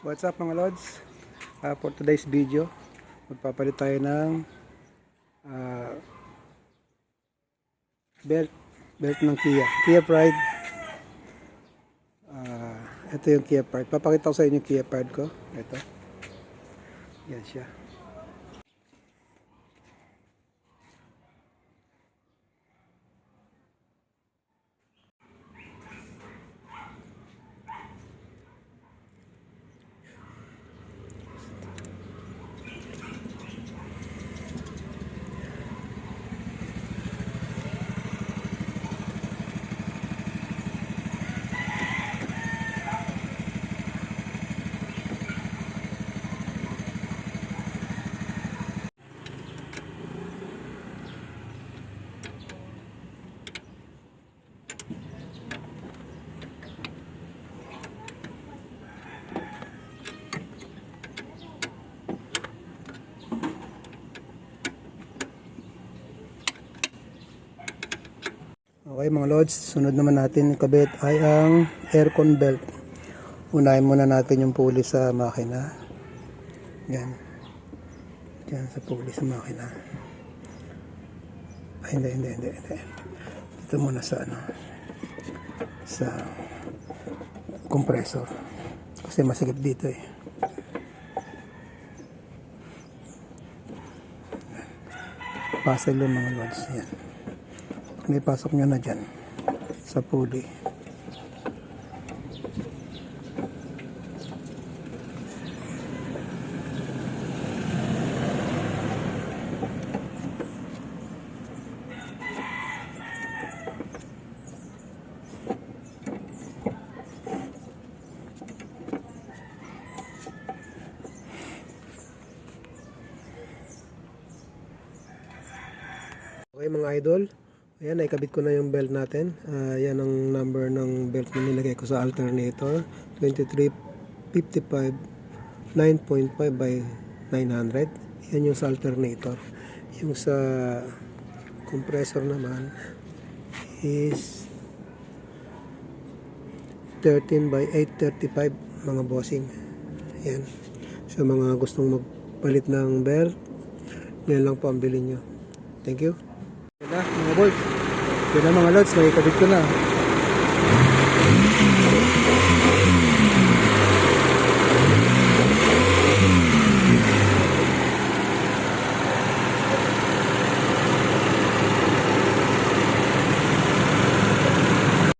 What's up mga Lods? For today's video, magpapalit tayo ng belt ng Kia Pride. Ito yung Kia Pride. Papakita ko sa inyo yung Kia Pride ko. Ito. Yan siya. Okay mga Lods, sunod naman natin kabit ay ang aircon belt. Unahin muna natin yung pulley sa makina. Yan. Diyan sa pulley sa makina. Ay, hindi. Dito muna sa sa compressor. Kasi masikip dito eh. Puzzle yung mga Lods. Yan. May pasok nyo na dyan sa pulley. Okay mga idol, ayan, naikabit ko na yung belt natin. Yan ang number ng belt na nilagay ko sa alternator, 2355 9.5 by 900. Yan yung sa alternator. Yung sa compressor naman is 13 by 835 mga bossing. Yan. Sa mga gustong magpalit ng belt, yan lang po ang bilhin nyo. Thank you. Mga boys, yun na mga Lods, may ikabit ko na.